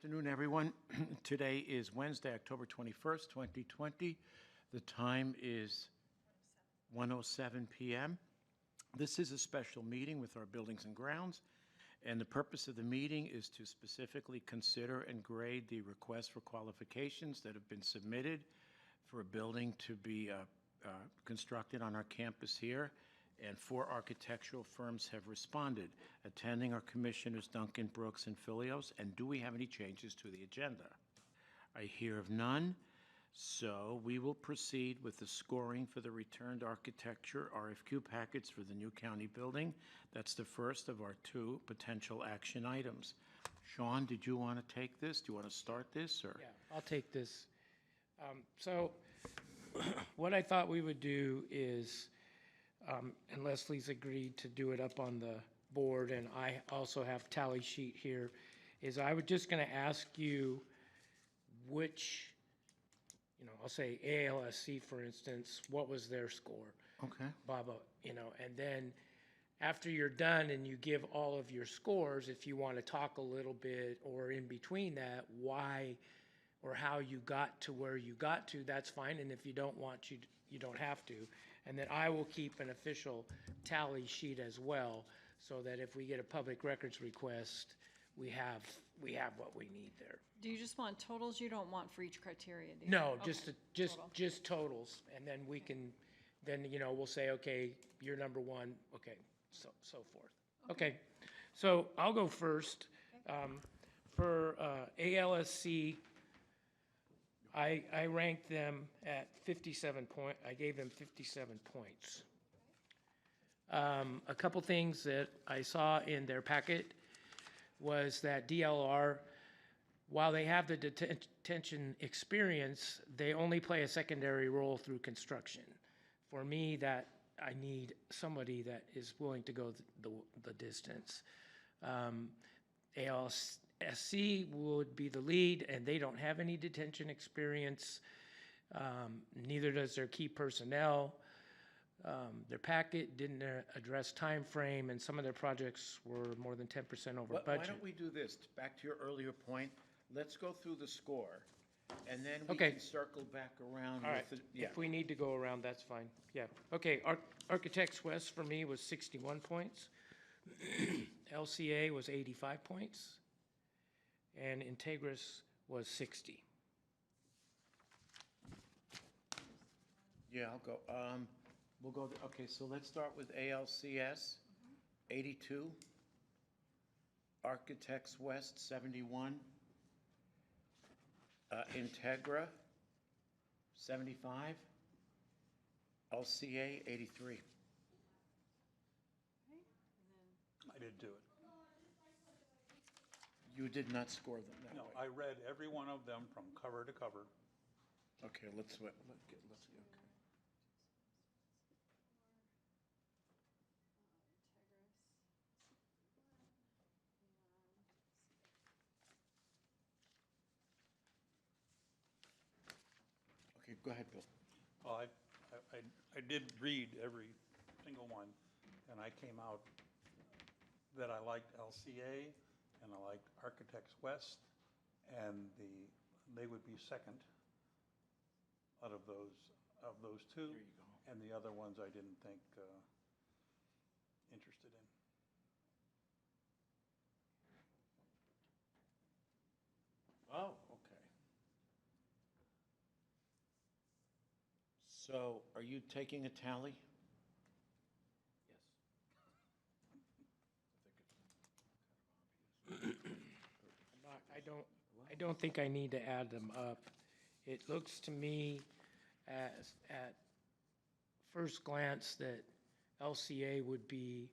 afternoon, everyone. Today is Wednesday, October 21st, 2020. The time is 1:07 p.m. This is a special meeting with our Buildings and Grounds, and the purpose of the meeting is to specifically consider and grade the requests for qualifications that have been submitted for a building to be constructed on our campus here, and 4 architectural firms have responded. Attending are Commissioners Duncan, Brooks, and Fillios. And do we have any changes to the agenda? I hear of none, so we will proceed with the scoring for the returned architecture RFQ packets for the new county building. That's the first of our 2 potential action items. Shawn, did you want to take this? Do you want to start this, or? Yeah, I'll take this. So what I thought we would do is, and Leslie's agreed to do it up on the board, and I also have tally sheet here, is I was just going to ask you which, I'll say ALSC, for instance, what was their score? Okay. Baba, and then after you're done and you give all of your scores, if you want to talk a little bit or in between that, why or how you got to where you got to, that's fine. And if you don't want, you don't have to. And then I will keep an official tally sheet as well, so that if we get a public records request, we have what we need there. Do you just want totals? You don't want for each criteria, do you? No, Okay, just totals, and then we can, we'll say, okay, you're number 1, okay, so forth. Okay, so I'll go first. For ALSC, I ranked them at 57 point. I gave them 57 points. A couple things that I saw in their packet was that DLR, while they have the detention experience, they only play a secondary role through construction. For me, that I need somebody that is willing to go the distance. ALSC would be the lead, and they don't have any detention experience. Neither does their key personnel. Their packet didn't address time frame, and some of their projects were more than 10% over budget. Why don't we do this? Back to your earlier point, let's go through the score, and then we can circle back around. All right, yeah. if we need to go around, that's fine. Yeah, okay, Architects West for me was 61 points. LCA was 85 points. And Integris was 60. Yeah, I'll go. We'll go, okay, so let's start with ALCS, 82. Architects West, 71. Integra, 75. LCA, 83. I did do it. You did not score them that No, way. I read every one of them from cover to cover. Okay, let's get, okay. Okay, go ahead, Bill. Well, I did read every single one, and I came out that I liked LCA, and I liked Architects West, and they would be second out of those 2. There you go. And the other ones I didn't think interested in. Oh, okay. So, are you taking a tally? I don't think I need to add them up. It looks to me as at first glance that LCA would be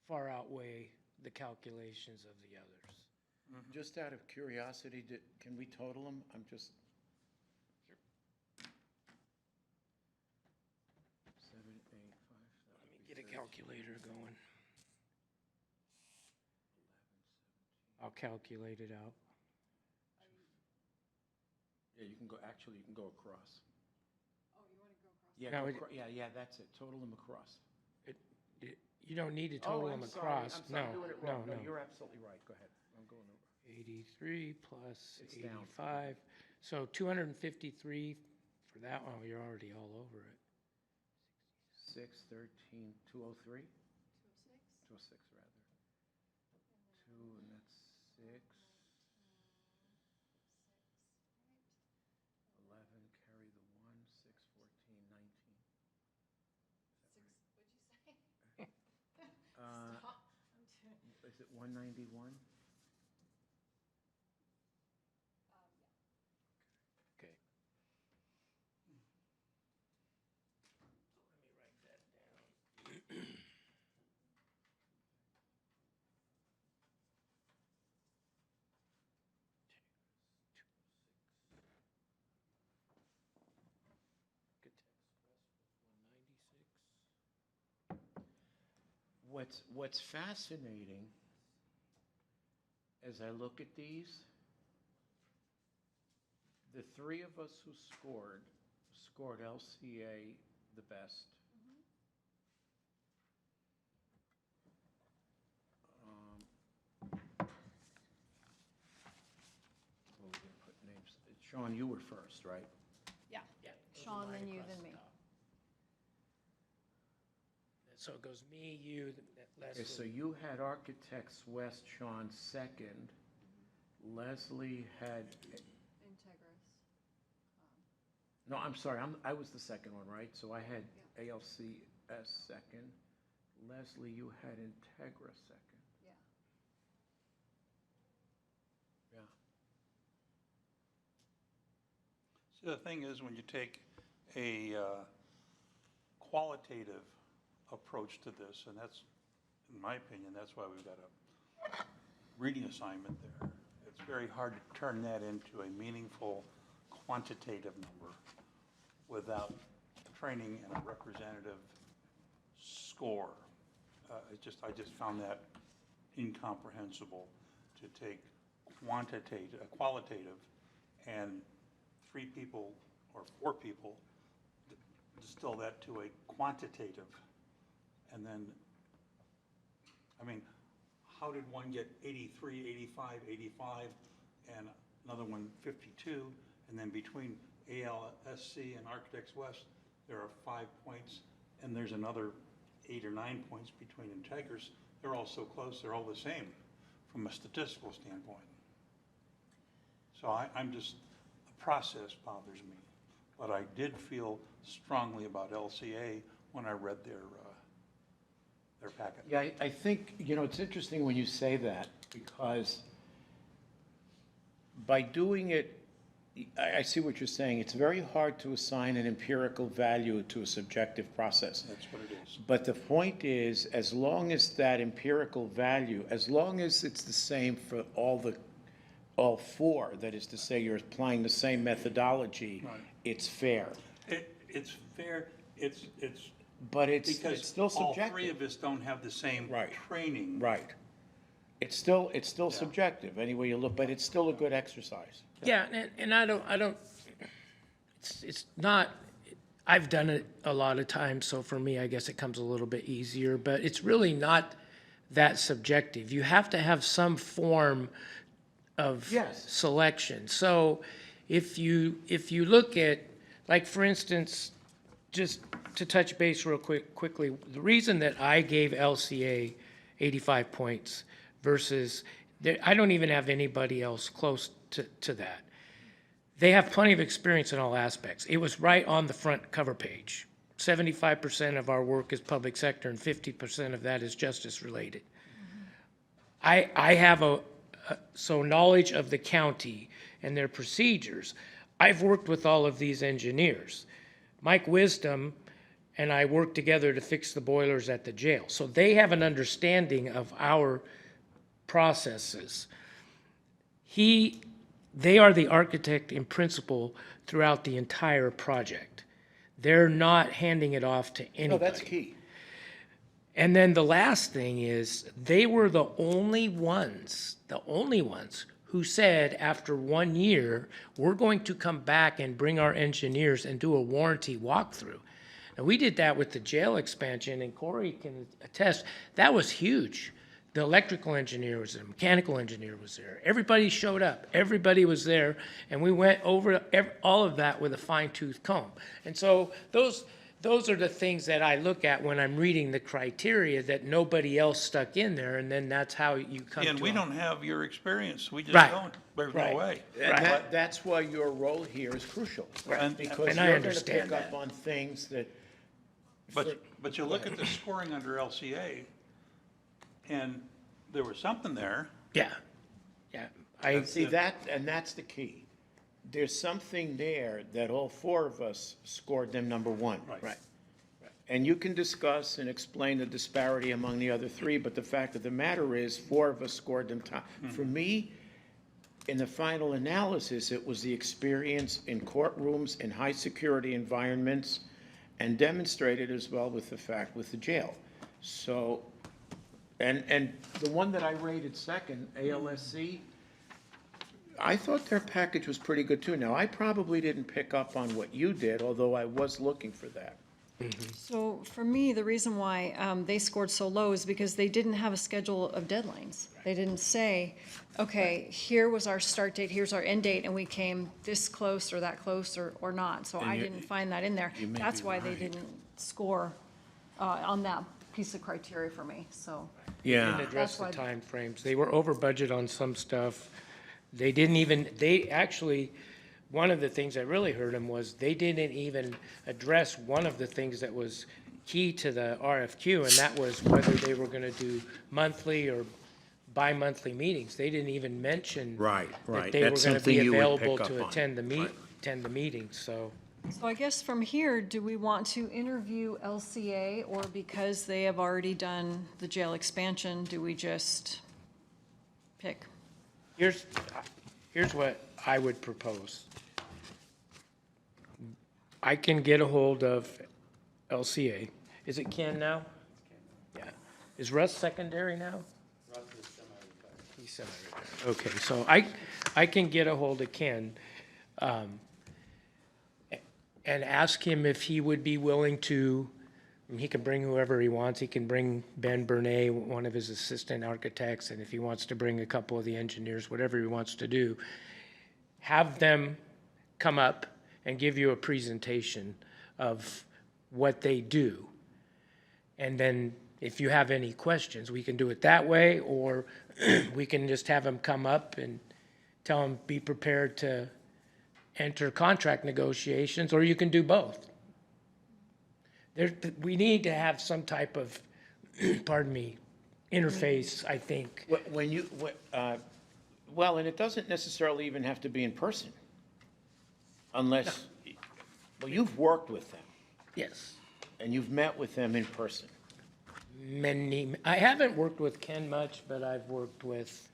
far outweigh the calculations of the others. Just out of curiosity, can we total them? I'm just. Sure. 7, 8, 5. Let me get a calculator going. I'll calculate it out. Yeah, you can go, actually, you can go across. Oh, you want to go across? Yeah, No, yeah, that's it. Total them across. You don't need to total them across. I'm sorry. I'm doing it wrong. No. You're absolutely right. Go ahead. I'm going over. 83 plus It's down. 85, so 253 for that one, you're already all over it. 6, 13, 203? 206, rather. 2, and that's 6. 11, carry the 1, 6, 14, 19. Is it 191? Okay. Let me write that down. What's fascinating as I look at these, the three of us who scored LCA the best. Well, we didn't put names. Shawn, you were first, right? Yeah. Yeah. those are Shawn, mine then you, across then the me. top. So it goes me, you, Okay, so Leslie. you had Architects West, Shawn second. Leslie had, Integris. no, I'm sorry, I was the second one, right? So I had ALCS second. Leslie, you had Integra second. Yeah. Yeah. See, the thing is, when you take a qualitative approach to this, and that's, in my opinion, that's why we've got a reading assignment there. It's very hard to turn that into a meaningful quantitative number without training and a representative score. I just found that incomprehensible to take qualitative, and 3 people or 4 people distill that to a quantitative. And then, I mean, how did one get 83, 85, 85, and another one 52? And then between ALSC and Architects West, there are 5 points, and there's another 8 or 9 points between Integris. They're all so close, they're all the same from a statistical standpoint. So I'm just, the process bothers me. But I did feel strongly about LCA when I read their packet. Yeah, I think, it's interesting when you say that, because by doing it, I see what you're saying. It's very hard to assign an empirical value to a subjective process. That's what it is. But the point is, as long as that empirical value, as long as it's the same for all 4, that is to say, you're applying the same methodology, Right. it's fair. It's fair, But it's because still all 3 subjective. of us don't have the same Right. training. Right. It's still subjective, any way you look, but it's still a good exercise. Yeah, and I don't, it's not, I've done it a lot of times, so for me, I guess it comes a little bit easier, but it's really not that subjective. You have to have some form of Yes. selection. So if you look at, like, for instance, just to touch base real quickly, the reason that I gave LCA 85 points versus, I don't even have anybody else close to that. They have plenty of experience in all aspects. It was right on the front cover page. 75% of our work is public sector and 50% of that is justice related. I have so knowledge of the county and their procedures. I've worked with all of these engineers. Mike Wisdom and I worked together to fix the boilers at the jail. So they have an understanding of our processes. They are the architect in principle throughout the entire project. They're not handing it off to anybody. No, that's key. And then the last thing is, they were the only ones who said after 1 year, we're going to come back and bring our engineers and do a warranty walkthrough. Now, we did that with the jail expansion, and Cory can attest, that was huge. The electrical engineer was there, mechanical engineer was there. Everybody showed up. Everybody was there, and we went over all of that with a fine-tooth comb. And so those are the things that I look at when I'm reading the criteria that nobody else stuck in there, and then that's how you come to. And we don't have your experience. We just Right. don't. There's Right. no way. And that's why your role here is crucial. And- Because And I you're gonna understand pick up that. on things that, But you look at the scoring under LCA, and there was something there. Yeah, yeah. I see that, and that's the key. There's something there that all four of us scored them number one. Right. And you can discuss and explain the disparity among the other three, but the fact of the matter is, four of us scored them top. For me, in the final analysis, it was the experience in courtrooms, in high-security environments, and demonstrated as well with the fact with the jail. So, and the one that I rated second, ALSC, I thought their package was pretty good too. Now, I probably didn't pick up on what you did, although I was looking for that. So for me, the reason why they scored so low is because they didn't have a schedule of deadlines. They didn't say, okay, here was our start date, here's our end date, and we came this close or that close or not. So I didn't find that in there. you may That's be why they right. didn't score on that piece of criteria for me, so. didn't address the That's why- timeframes. They were over budget on some stuff. They didn't even, they actually, one of the things that really hurt them was they didn't even address one of the things that was key to the RFQ, and that was whether they were gonna do monthly or bi-monthly meetings. They didn't even mention Right, that right. they were That's gonna something be you would available pick to up on. attend the Right. attend the meetings, so. So I guess from here, do we want to interview LCA, or because they have already done the jail expansion, do we just pick? Here's what I would propose. I can get a hold of LCA. Is it Ken now? Yeah. Is Russ secondary now? Russ is semi-retired. He's semi-retired. Okay, so I can get a hold of Ken, and ask him if he would be willing to, and he can bring whoever he wants. He can bring Ben Bernay, one of his assistant architects, and if he wants to bring a couple of the engineers, whatever he wants to do, have them come up and give you a presentation of what they do. And then if you have any questions, we can do it that way, or we can just have them come up and tell them, be prepared to enter contract negotiations, or you can do both. We need to have some type of, pardon me, interface, I think. When you, well, and it doesn't necessarily even have to be in person, unless, well, you've worked with them, Yes. and you've met with them in person. I haven't worked with Ken much, but I've worked with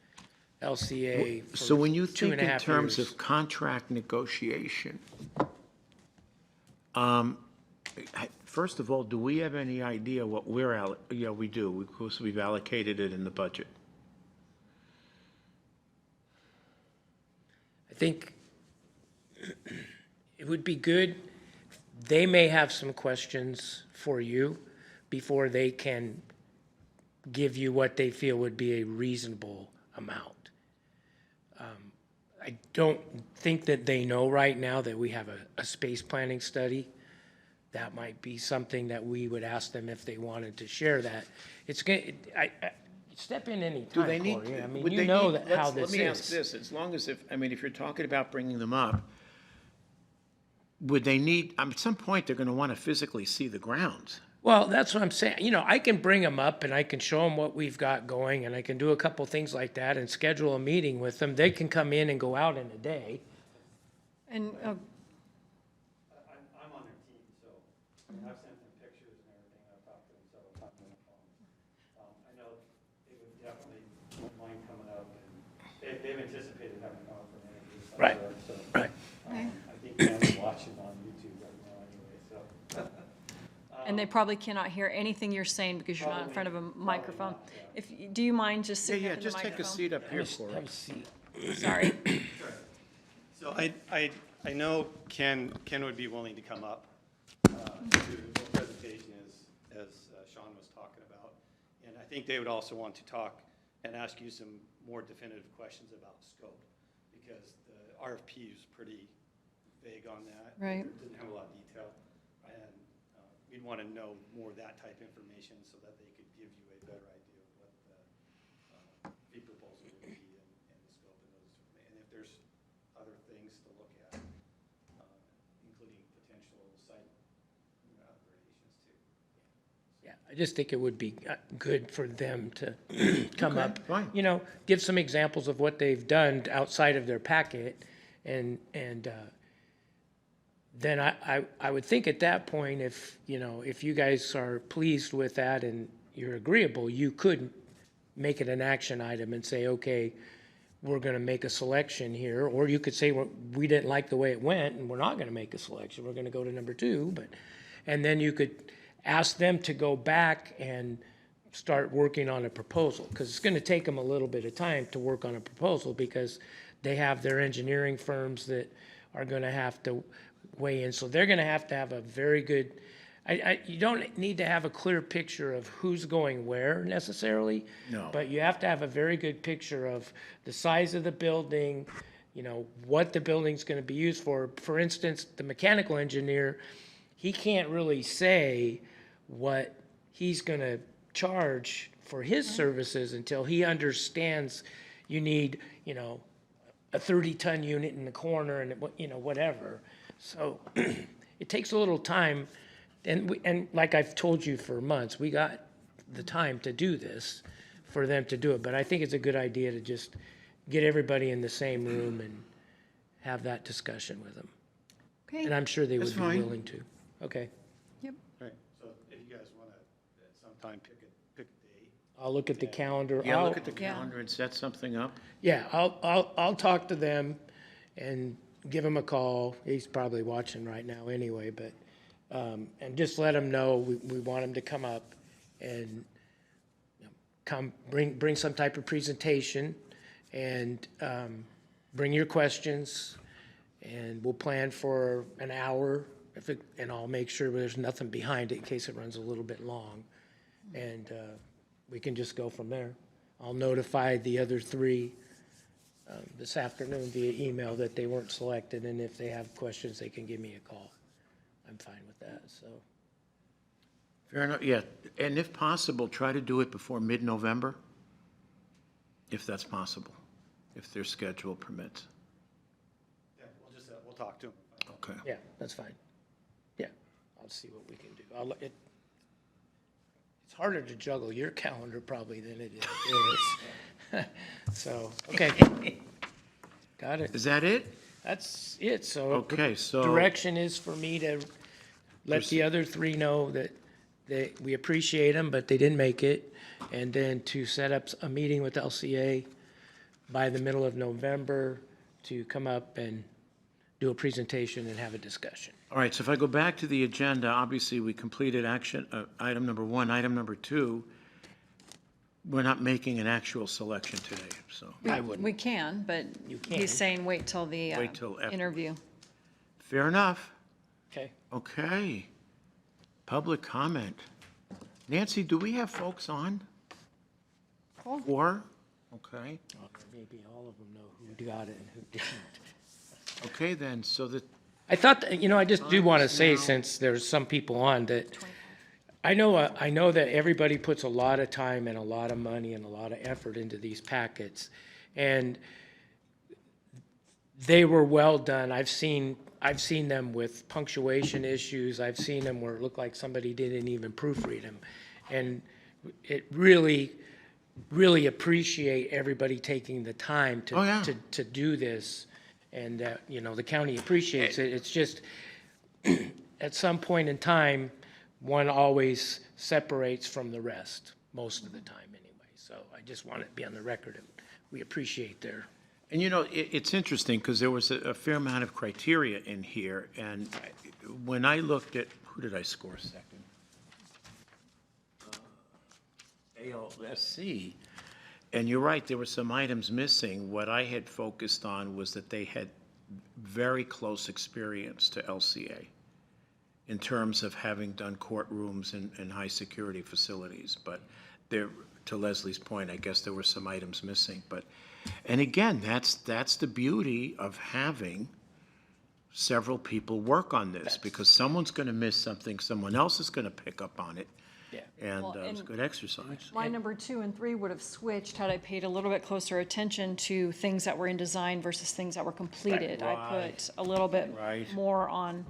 LCA for So when you 2.5 think in terms years. of contract negotiation, first of all, do we have any idea what yeah, we do, because we've allocated it in the budget. I think it would be good, they may have some questions for you before they can give you what they feel would be a reasonable amount. I don't think that they know right now that we have a space planning study. That might be something that we would ask them if they wanted to share that. It's going, step in any Do time, they need? Cory. I mean, would you they know need- that how let's- this is. Let me ask this, as long as if you're talking about bringing them up, would they need, at some point, they're gonna wanna physically see the grounds. Well, that's what I'm saying. You know, I can bring them up and I can show them what we've got going, and I can do a couple things like that and schedule a meeting with them. They can come in and go out in a day. And, I'm on their team, so I've sent them pictures and everything. I've talked to them several times on the phone. I know they would definitely wouldn't mind coming up, and they've anticipated having come up for interviews. Right. So, Right. I think Dan's watching on YouTube right now anyway, so. and they probably cannot hear anything you're saying because you're not in front of a microphone. Do you mind just Yeah, sitting yeah, up in the just take a microphone? seat up here, Cory. Have a seat. Sorry. So I know Ken would be willing to come up to the presentation as Shawn was talking about. And I think they would also want to talk and ask you some more definitive questions about scope, because the RFP is pretty vague on that. Right. It didn't have a lot of detail, and we'd want to know more of that type information so that they could give you a better idea of what the fee proposal would be and the scope and those, and if there's other things to look at, including potential site upgradations too. Yeah, I just think it would be good for them to come Okay, up, fine. you know, give some examples of what they've done outside of their packet. And then I would think at that point, if, you know, if you guys are pleased with that and you're agreeable, you could make it an action item and say, okay, we're going to make a selection here. Or you could say, well, we didn't like the way it went and we're not going to make a selection. We're going to go to number 2. And then you could ask them to go back and start working on a proposal, because it's going to take them a little bit of time to work on a proposal, because they have their engineering firms that are going to have to weigh in. So they're going to have a very good, you don't need to have a clear picture of who's going where necessarily. No. But you have to have a very good picture of the size of the building, you know, what the building's going to be used for. For instance, the mechanical engineer, he can't really say what he's going to charge for his services until he understands you need, you know, a 30-ton unit in the corner and, you know, whatever. So it takes a little time. And like I've told you for months, we got the time to do this for them to do it. But I think it's a good idea to just get everybody in the same room and have that discussion with them. Okay. And I'm sure they That's would be fine. willing to. Okay. Yep. So if you guys want to, at some time, pick a date. I'll look at the calendar. Yeah, I'll- look at the Yeah. calendar and set something up. Yeah, I'll talk to them and give him a call. He's probably watching right now anyway, but, and just let him know we want him to come up and, you know, bring some type of presentation and, bring your questions, and we'll plan for an hour and I'll make sure there's nothing behind it in case it runs a little bit long. And, we can just go from there. I'll notify the other 3 this afternoon via email that they weren't selected, and if they have questions, they can give me a call. I'm fine with that, so. Fair enough, yeah. And if possible, try to do it before mid-November, if that's possible, if their schedule permits. Yeah, we'll talk to them. Okay. Yeah, that's fine. Yeah, I'll see what we can do. It's harder to juggle your calendar probably than it is. So, okay. Got it. Is that it? That's it. So Okay, so. direction is for me to let the other 3 know that we appreciate them, but they didn't make it. And then to set up a meeting with LCA by the middle of November to come up and do a presentation and have a discussion. All right, so if I go back to the agenda, obviously, we completed action, item number 1. Item number 2, we're not making an actual selection today, so I wouldn't. We can, but You can. he's saying wait till the Wait till after. interview. fair enough. Okay. Okay. Public comment. Nancy, do we have folks on? Cool. 4? Okay. Maybe all of them know who got it and who didn't. Okay, then, so that, I thought, that, you know, I just do want to Times say, now. since there's some people on, that I know that everybody puts a lot of time and a lot of money and a lot of effort into these packets, and they were well done. I've seen them with punctuation issues. I've seen them where it looked like somebody didn't even proofread them, and it really appreciate everybody taking the time to Oh, yeah. to do this, and that, you know, the county appreciates it. It's just at some point in time, one always separates from the rest, most of the time anyway. So I just want it to be on the record. We appreciate their, and you know, it's interesting, because there was a fair amount of criteria in here, and when I looked at, who did I score second? ALSC, and you're right, there were some items missing. What I had focused on was that they had very close experience to LCA in terms of having done courtrooms and high-security facilities, but there, to Leslie's point, I guess there were some items missing, but, and again, that's the beauty of having several people work on this, because someone's gonna miss something, someone else is gonna pick up on it. Yeah. And Well, it was a and- good exercise. My number 2 and 3 would have switched had I paid a little bit closer attention to things that were in design versus things that were completed. I Right. put a little bit Right. more on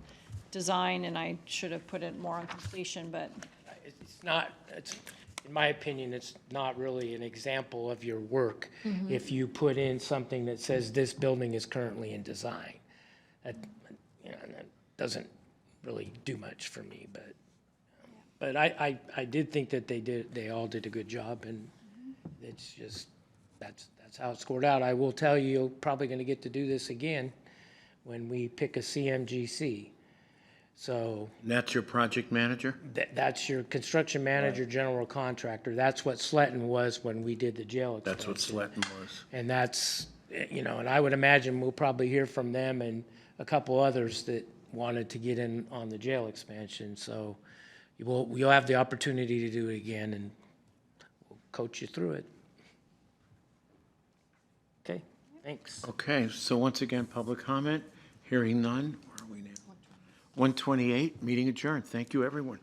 design, and I should have put it more on completion, but It's not, in my opinion, it's not really an example of your work if you put in something that says this building is currently in design. That, that doesn't really do much for me, but I did think that they all did a good job, and it's just, that's how it scored out. I will tell you, you're probably gonna get to do this again when we pick a CMGC. So And that's your project manager? that's your construction manager, general contractor. That's what Sletton was when we did the jail expansion. That's what Sletton was. And that's, and I would imagine we'll probably hear from them and a couple others that wanted to get in on the jail expansion. So you'll have the opportunity to do it again, and we'll coach you through it. Okay, thanks. Okay, so once again, public comment, hearing none. Where are we now? 128, meeting adjourned. Thank you, everyone.